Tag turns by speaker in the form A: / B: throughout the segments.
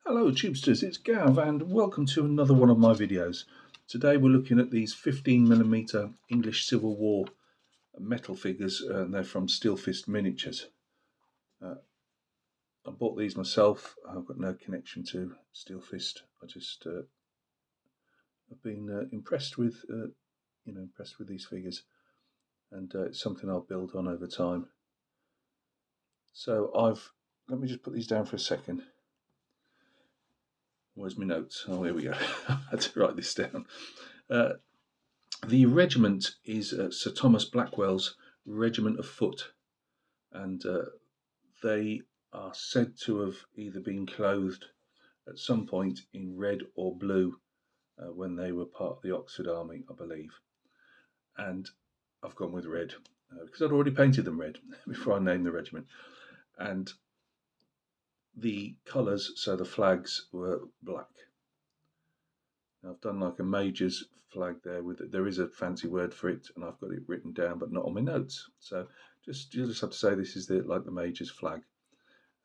A: Hello Tubesters, it's Gav and welcome to another one of my videos. Today we're looking at these 15mm English Civil War metal figures, and they're from Steel Fist Miniatures. I bought these myself. I've got no connection to Steel Fist. I just have been impressed with these figures, and it's something I'll build on over time. So let me just put these down for a second. Where's my notes? Oh, here we go. I had to write this down. The regiment is Sir Thomas Blackwell's Regiment of Foot, and they are said to have either been clothed at some point in red or blue when they were part of the Oxford Army, I believe. And I've gone with red because I'd already painted them red before I named the regiment. And the colours, so the flags, were black. I've done like a major's flag there with it. There is a fancy word for it, and I've got it written down, but not on my notes. So you'll just have to say this is like the major's flag,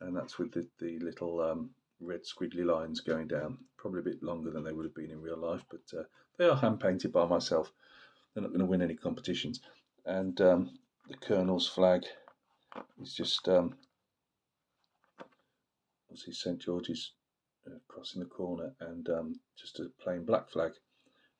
A: and that's with the little red squiggly lines going down. Probably a bit longer than they would have been in real life, but they are hand painted by myself. They're not going to win any competitions. And the Colonel's flag is just obviously St George's cross in the corner, and just a plain black flag.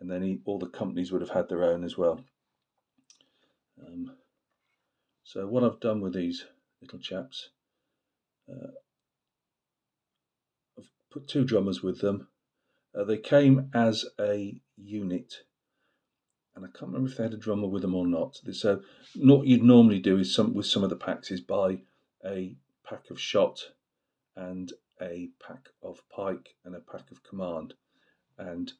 A: And then all the companies would have had their own as well. So what I've done with these little chaps, I've put two drummers with them. They came as a unit, and I can't remember if they had a drummer with them or not. So what you'd normally do is with some of the packs is buy a pack of shot and a pack of pike and a pack of command. And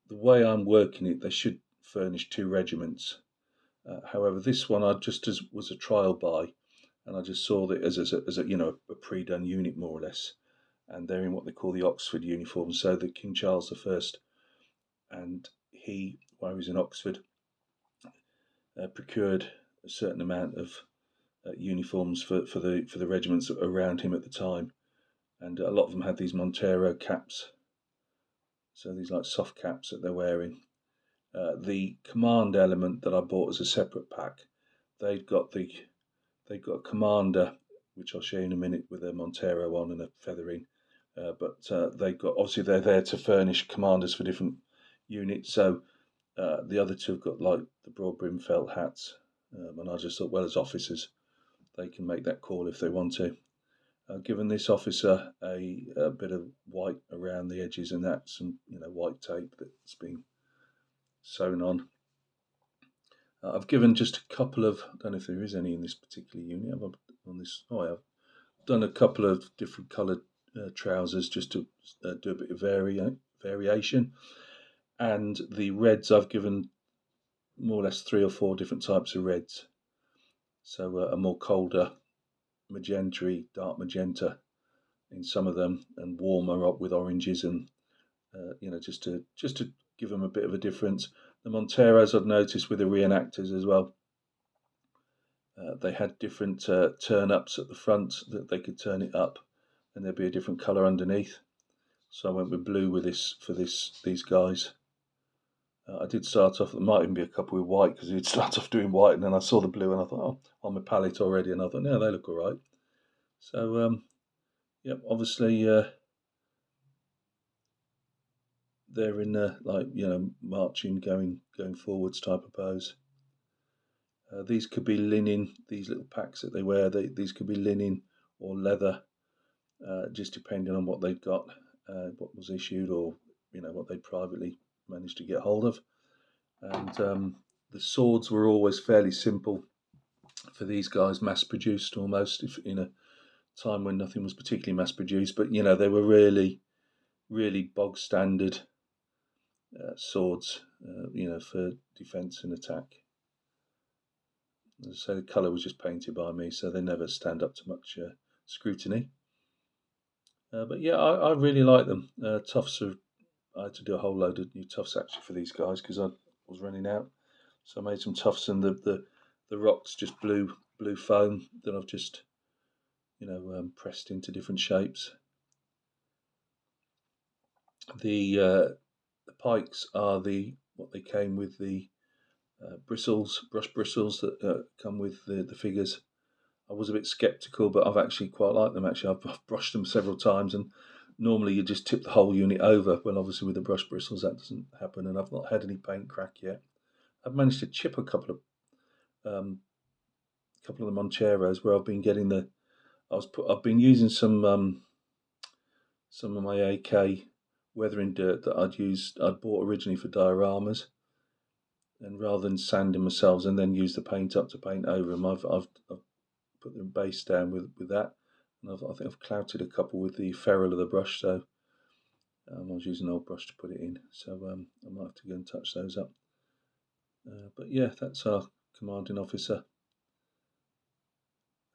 A: the way I'm working it, they should furnish two regiments. However, this one was a trial buy, and I just saw that as a pre-done unit more or less, and they're in what they call the Oxford uniform. So the King Charles I, and he, while he was in Oxford, procured a certain amount of uniforms for the regiments around him at the time, and a lot of them had these Montero caps. So these like soft caps that they're wearing. The command element that I bought as a separate pack, they've got a commander, which I'll show you in a minute, with a Montero on and a feathering. But they're there to furnish commanders for different units. So the other two have got like the broad brim felt hats, and I just thought, well, as officers, they can make that call if they want to. Given this officer a bit of white around the edges and that, some white tape that's been sewn on. I've given just a couple of, I don't know if there is any in this particular unit. I have done a couple of different coloured trousers just to do a bit of variation. And the reds, I've given more or less 3 or 4 different types of reds. So a more colder magenta, dark magenta in some of them, and warmer up with oranges, and just to give them a bit of a difference. The Monteros I've noticed with the reenactors as well. They had different turn-ups at the front that they could turn it up, and there'd be a different colour underneath. So I went with blue with this for these guys. I did start off. There might even be a couple with white because we'd start off doing white, and then I saw the blue, and I thought, oh, on my palette already, and I thought, no, they look all right. So obviously they're in marching, going forwards type of pose. These could be linen. These little packs that they wear, these could be linen or leather, just depending on what they've got, what was issued, or what they privately managed to get hold of. And the swords were always fairly simple for these guys, mass-produced almost, if in a time when nothing was particularly mass-produced. But they were really, really bog standard swords, for defence and attack. So the colour was just painted by me, so they never stand up to much scrutiny. But yeah, I really like them. Tufts I had to do a whole load of new tufts actually for these guys because I was running out. So I made some tufts, and the rocks just blue foam that I've just pressed into different shapes. The pikes are what they came with, the brush bristles that come with the figures. I was a bit sceptical, but I've actually quite liked them. Actually, I've brushed them several times, and normally you just tip the whole unit over. Well, obviously with the brush bristles that doesn't happen, and I've not had any paint crack yet. I've managed to chip a couple of the Monteros where I've been getting the. I've been using some of my AK weathering dirt that I'd bought originally for dioramas, and rather than sanding myself and then use the paint up to paint over them, I've put the base down with that, and I think I've clouted a couple with the ferrule of the brush. So I was using an old brush to put it in, so I might have to go and touch those up. But yeah, that's our commanding officer.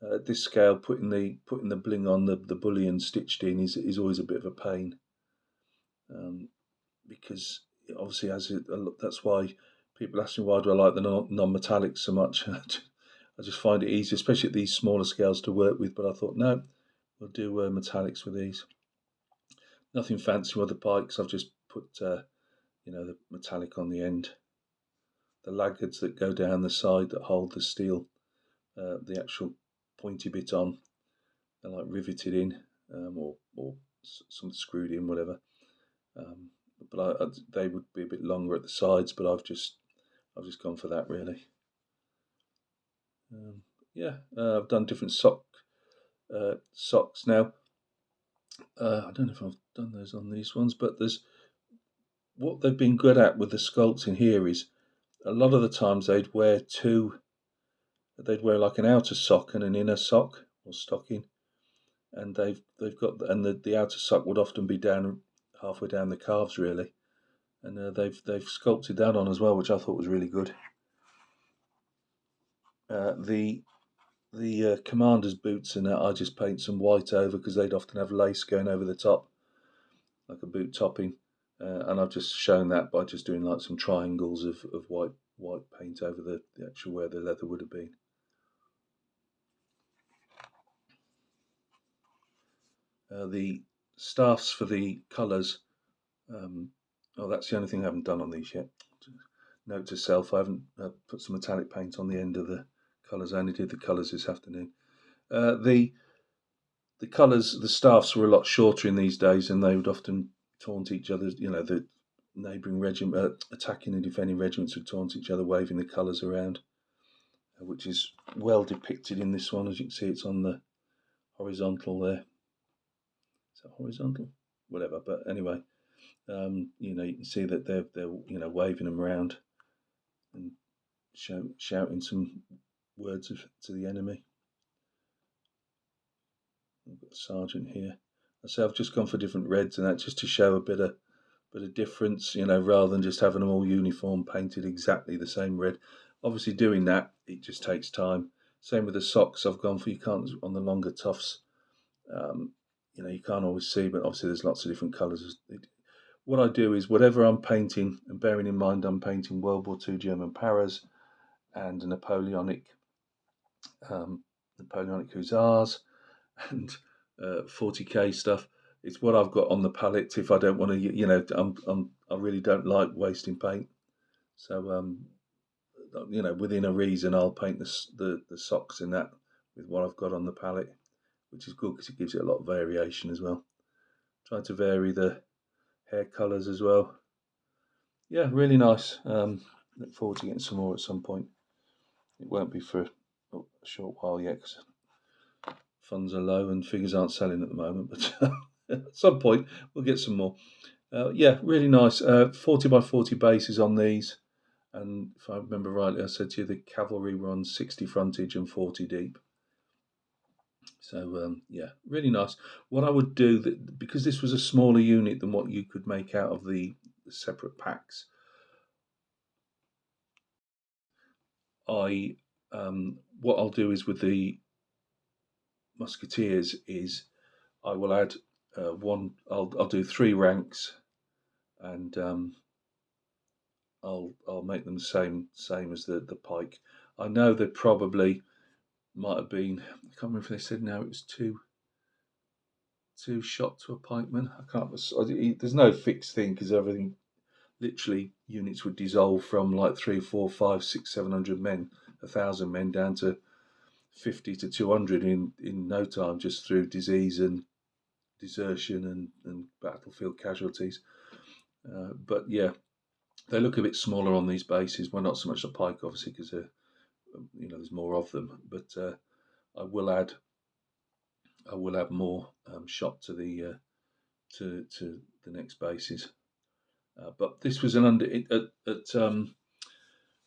A: At this scale, putting the bling on the bullion stitched in is always a bit of a pain, because obviously that's why people ask me why do I like the non-metallics so much. I just find it easy, especially at these smaller scales, to work with. But I thought, no, we'll do metallics with these. Nothing fancy with the pikes. I've just put the metallic on the end. The laggards that go down the side that hold the steel, the actual pointy bit on, they're like riveted in, or some screwed in, whatever. But they would be a bit longer at the sides, but I've just gone for that really. I've done different socks now. I don't know if I've done those on these ones, but there's what they've been good at with the sculpting here is a lot of the times they'd wear like an outer sock and an inner sock or stocking, and the outer sock would often be down halfway down the calves really, and they've sculpted that on as well, which I thought was really good. The commander's boots and that I just paint some white over because they'd often have lace going over the top, like a boot topping, and I've just shown that by just doing like some triangles of white paint over the actual where the leather would have been. The staffs for the colours. That's the only thing I haven't done on these yet. Note to self: I haven't put some metallic paint on the end of the colours. I only did the colours this afternoon. The colours, the staffs were a lot shorter in these days, and they would often taunt each other. The neighbouring regiment, attacking and defending regiments would taunt each other, waving the colours around, which is well depicted in this one. As you can see, it's on the horizontal there. Is that horizontal? Whatever. But anyway, you can see that they're waving them around and shouting some words to the enemy. I've got a sergeant here. So I've just gone for different reds and that just to show a bit of difference, rather than just having them all uniform painted exactly the same red. Obviously, doing that it just takes time. Same with the socks. I've gone for, you can't on the longer tufts. You can't always see, but obviously there's lots of different colours. What I do is whatever I'm painting, and bearing in mind I'm painting World War II German paras and Napoleonic hussars and 40k stuff. It's what I've got on the palette. If I don't want to, I really don't like wasting paint. So within a reason, I'll paint the socks in that with what I've got on the palette, which is good because it gives it a lot of variation as well. Trying to vary the hair colours as well. Yeah, really nice. Look forward to getting some more at some point. It won't be for a short while yet because funds are low and figures aren't selling at the moment, but at some point we'll get some more. Really nice. 40 by 40 bases on these, and if I remember rightly, I said to you the cavalry were on 60 frontage and 40 deep. So really nice. What I would do, because this was a smaller unit than what you could make out of the separate packs, what I'll do is with the musketeers is I will add one. I'll do 3 ranks, and I'll make them the same as the pike. I know they probably might have been. I can't remember if they said now it was two to shot to a pikeman. I can't. There's no fixed thing because everything, literally, units would dissolve from like 3, 4, 5, 6, 700 men, 1,000 men down to 50 to 200 in no time, just through disease and desertion and battlefield casualties. But yeah, they look a bit smaller on these bases. Well, not so much the pike, obviously, because there's more of them. But I will add more shot to the to the next bases. But this was an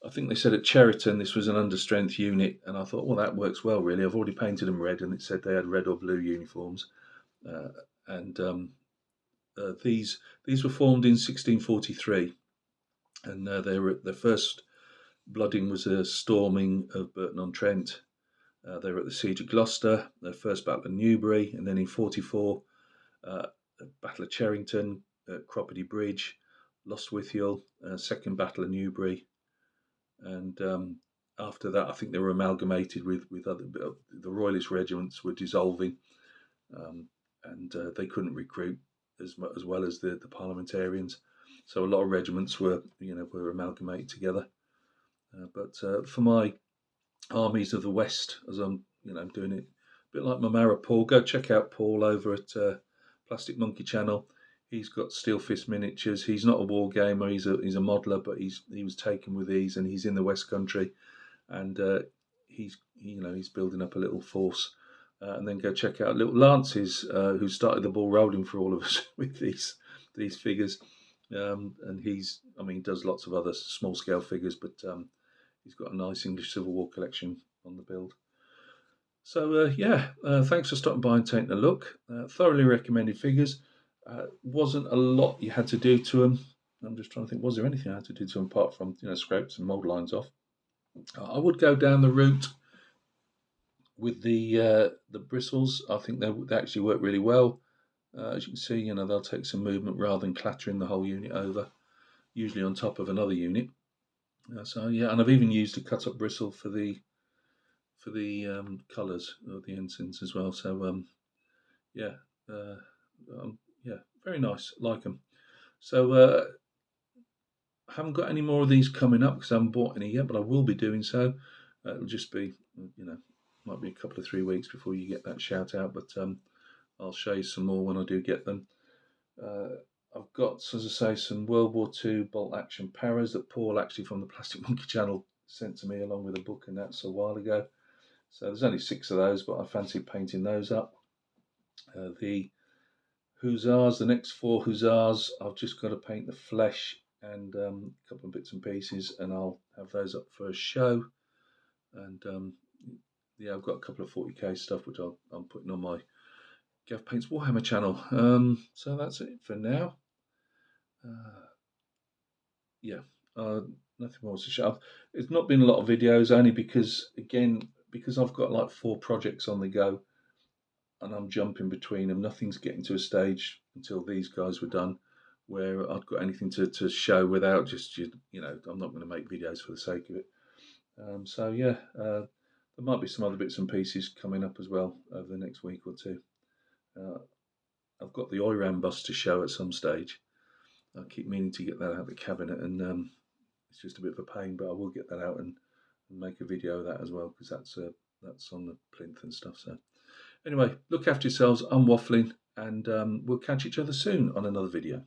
A: I think they said at Cheriton this was an understrength unit, and I thought, well, that works well, really. I've already painted them red, and it said they had red or blue uniforms, and these were formed in 1643, and they were their first blooding was a storming of Burton-on-Trent. They were at the Siege of Gloucester, their first battle of Newbury, and then in 44, Battle of Cherrington, Croppedy Bridge, Lostwithiel, second Battle of Newbury, and after that, I think they were amalgamated with other. The Royalist regiments were dissolving, and they couldn't recruit as well as the parliamentarians. So a lot of regiments were amalgamated together. But for my armies of the West, as I'm doing it a bit like my Mara Paul, go check out Paul over at Plastic Monkey Channel. He's got Steel Fist miniatures. He's not a war gamer. He's a modeler, but he was taken with these, and he's in the West Country, and he's building up a little force. And then go check out Little Lance's, who started the ball rolling for all of us with these figures. And he does lots of other small scale figures, but he's got a nice English Civil War collection on the build. So thanks for stopping by and taking a look. Thoroughly recommended figures. Wasn't a lot you had to do to them. I'm just trying to think, was there anything I had to do to them apart from scrapes and mould lines off? I would go down the route with the bristles. I think they actually work really well. As you can see, they'll take some movement rather than clattering the whole unit over, usually on top of another unit. And I've even used a cut-up bristle for the colours of the ensigns as well. So very nice. Like them. So I haven't got any more of these coming up because I haven't bought any yet, but I will be doing so. It'll just be, might be a couple of 3 weeks before you get that shout out, but I'll show you some more when I do get them. I've got, as I say, some World War II bolt action paras that Paul, actually from the Plastic Monkey Channel, sent to me along with a book, and that's a while ago. So there's only 6 of those, but I fancy painting those up. The Hussars, the next 4 Hussars, I've just got to paint the flesh and a couple of bits and pieces, and I'll have those up for a show. And I've got a couple of 40k stuff which I'm putting on my Gav Paints Warhammer channel. So that's it for now. Nothing more to show. It's not been a lot of videos, only because I've got like 4 projects on the go, and I'm jumping between them. Nothing's getting to a stage until these guys were done where I've got anything to show without just I'm not going to make videos for the sake of it. There might be some other bits and pieces coming up as well over the next week or 2. I've got the Oiran bust to show at some stage. I keep meaning to get that out of the cabinet, and it's just a bit of a pain, but I will get that out and make a video of that as well, because that's on the plinth and stuff. So anyway, look after yourselves. I'm waffling, and we'll catch each other soon on another video.